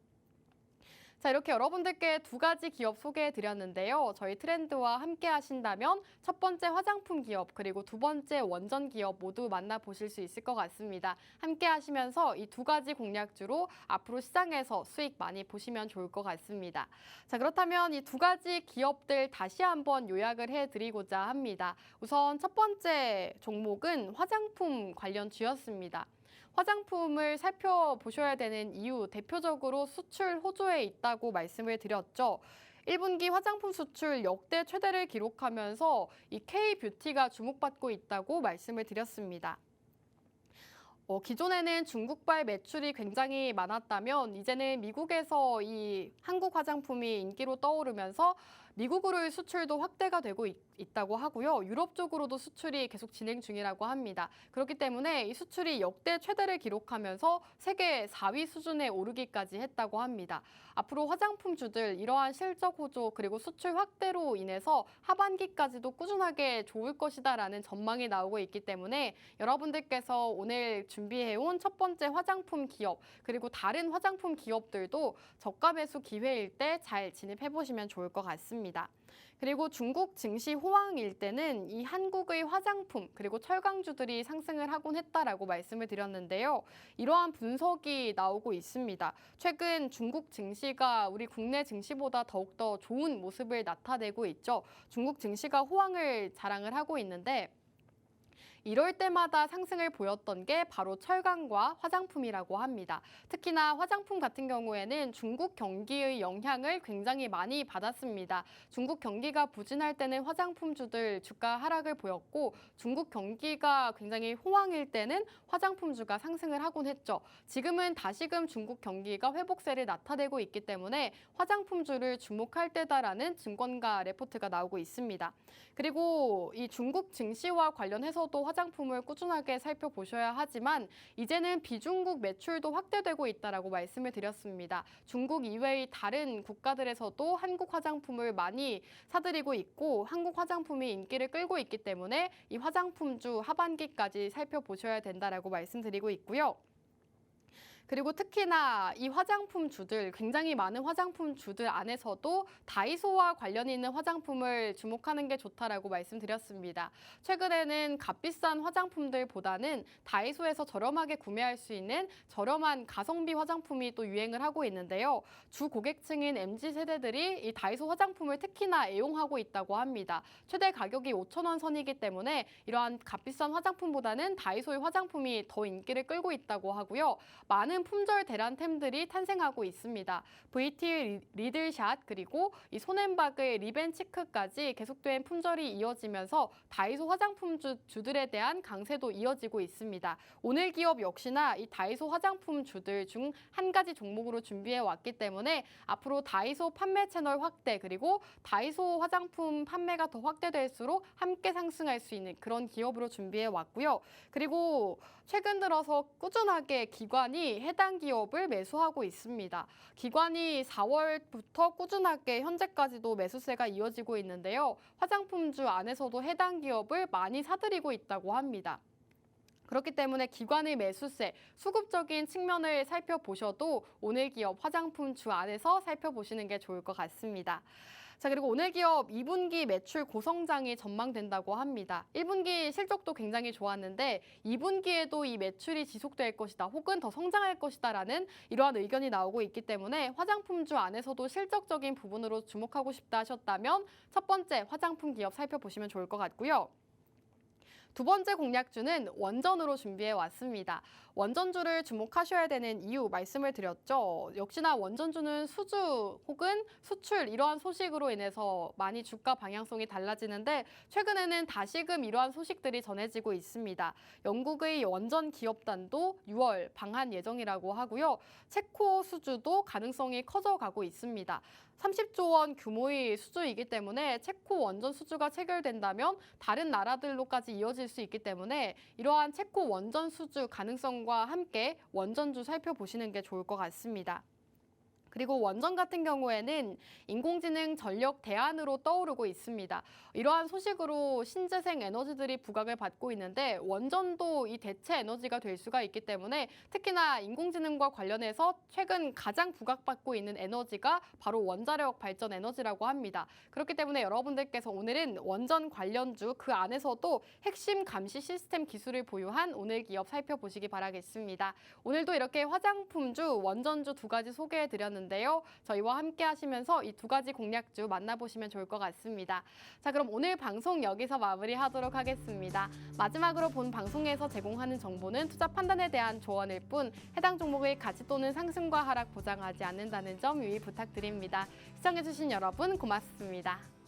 자, 이렇게 여러분들께 두 가지 기업 소개해드렸는데요. 저희 트렌드와 함께 하신다면 첫 번째 화장품 기업 그리고 두 번째 원전 기업 모두 만나보실 수 있을 것 같습니다. 함께 하시면서 이 두 가지 공략주로 앞으로 시장에서 수익 많이 보시면 좋을 것 같습니다. 자, 그렇다면 이 두 가지 기업들 다시 한번 요약을 해드리고자 합니다. 우선 첫 번째 종목은 화장품 관련주였습니다. 화장품을 살펴보셔야 되는 이유, 대표적으로 수출 호조에 있다고 말씀을 드렸죠. 1분기 화장품 수출 역대 최대를 기록하면서 이 K뷰티가 주목받고 있다고 말씀을 드렸습니다. 기존에는 중국발 매출이 굉장히 많았다면 이제는 미국에서 이 한국 화장품이 인기로 떠오르면서 미국으로의 수출도 확대가 되고 있다고 하고요. 유럽 쪽으로도 수출이 계속 진행 중이라고 합니다. 그렇기 때문에 이 수출이 역대 최대를 기록하면서 세계 4위 수준에 오르기까지 했다고 합니다. 앞으로 화장품주들 이러한 실적 호조 그리고 수출 확대로 인해서 하반기까지도 꾸준하게 좋을 것이다라는 전망이 나오고 있기 때문에 여러분들께서 오늘 준비해온 첫 번째 화장품 기업 그리고 다른 화장품 기업들도 저가 매수 기회일 때 잘 진입해보시면 좋을 것 같습니다. 그리고 중국 증시 호황일 때는 이 한국의 화장품 그리고 철강주들이 상승을 하곤 했다라고 말씀을 드렸는데요. 이러한 분석이 나오고 있습니다. 최근 중국 증시가 우리 국내 증시보다 더욱더 좋은 모습을 나타내고 있죠. 중국 증시가 호황을 자랑을 하고 있는데 이럴 때마다 상승을 보였던 게 바로 철강과 화장품이라고 합니다. 특히나 화장품 같은 경우에는 중국 경기의 영향을 굉장히 많이 받았습니다. 중국 경기가 부진할 때는 화장품주들 주가 하락을 보였고 중국 경기가 굉장히 호황일 때는 화장품주가 상승을 하곤 했죠. 지금은 다시금 중국 경기가 회복세를 나타내고 있기 때문에 화장품주를 주목할 때다라는 증권가 레포트가 나오고 있습니다. 그리고 이 중국 증시와 관련해서도 화장품을 꾸준하게 살펴보셔야 하지만 이제는 비중국 매출도 확대되고 있다라고 말씀을 드렸습니다. 중국 이외의 다른 국가들에서도 한국 화장품을 많이 사들이고 있고 한국 화장품이 인기를 끌고 있기 때문에 이 화장품주 하반기까지 살펴보셔야 된다라고 말씀드리고 있고요. 그리고 특히나 이 화장품주들, 굉장히 많은 화장품주들 안에서도 다이소와 관련 있는 화장품을 주목하는 게 좋다라고 말씀드렸습니다. 최근에는 값비싼 화장품들보다는 다이소에서 저렴하게 구매할 수 있는 저렴한 가성비 화장품이 또 유행을 하고 있는데요. 주 고객층인 MZ세대들이 이 다이소 화장품을 특히나 애용하고 있다고 합니다. 최대 가격이 5,000원 선이기 때문에 이러한 값비싼 화장품보다는 다이소의 화장품이 더 인기를 끌고 있다고 하고요. 많은 품절 대란템들이 탄생하고 있습니다. VT 리들샷 그리고 이 손앤박의 리벤치크까지 계속된 품절이 이어지면서 다이소 화장품주들에 대한 강세도 이어지고 있습니다. 오늘 기업 역시나 이 다이소 화장품주들 중 한 가지 종목으로 준비해 왔기 때문에 앞으로 다이소 판매 채널 확대 그리고 다이소 화장품 판매가 더 확대될수록 함께 상승할 수 있는 그런 기업으로 준비해 왔고요. 그리고 최근 들어서 꾸준하게 기관이 해당 기업을 매수하고 있습니다. 기관이 4월부터 꾸준하게 현재까지도 매수세가 이어지고 있는데요. 화장품주 안에서도 해당 기업을 많이 사들이고 있다고 합니다. 그렇기 때문에 기관의 매수세, 수급적인 측면을 살펴보셔도 오늘 기업 화장품주 안에서 살펴보시는 게 좋을 것 같습니다. 자, 그리고 오늘 기업 2분기 매출 고성장이 전망된다고 합니다. 1분기 실적도 굉장히 좋았는데 2분기에도 이 매출이 지속될 것이다 혹은 더 성장할 것이다라는 이러한 의견이 나오고 있기 때문에 화장품주 안에서도 실적적인 부분으로 주목하고 싶다 하셨다면 첫 번째 화장품 기업 살펴보시면 좋을 것 같고요. 두 번째 공략주는 원전으로 준비해 왔습니다. 원전주를 주목하셔야 되는 이유 말씀을 드렸죠. 역시나 원전주는 수주 혹은 수출 이러한 소식으로 인해서 많이 주가 방향성이 달라지는데 최근에는 다시금 이러한 소식들이 전해지고 있습니다. 영국의 원전 기업단도 6월 방한 예정이라고 하고요. 체코 수주도 가능성이 커져가고 있습니다. 30조 원 규모의 수주이기 때문에 체코 원전 수주가 체결된다면 다른 나라들로까지 이어질 수 있기 때문에 이러한 체코 원전 수주 가능성과 함께 원전주 살펴보시는 게 좋을 것 같습니다. 그리고 원전 같은 경우에는 인공지능 전력 대안으로 떠오르고 있습니다. 이러한 소식으로 신재생 에너지들이 부각을 받고 있는데 원전도 이 대체 에너지가 될 수가 있기 때문에 특히나 인공지능과 관련해서 최근 가장 부각받고 있는 에너지가 바로 원자력 발전 에너지라고 합니다. 그렇기 때문에 여러분들께서 오늘은 원전 관련주 그 안에서도 핵심 감시 시스템 기술을 보유한 오늘 기업 살펴보시기 바라겠습니다. 오늘도 이렇게 화장품주, 원전주 두 가지 소개해드렸는데 저희와 함께 하시면서 이 두 가지 공략주 만나보시면 좋을 것 같습니다. 자, 그럼 오늘 방송 여기서 마무리하도록 하겠습니다. 마지막으로 본 방송에서 제공하는 정보는 투자 판단에 대한 조언일 뿐 해당 종목의 가치 또는 상승과 하락 보장하지 않는다는 점 유의 부탁드립니다. 시청해주신 여러분 고맙습니다.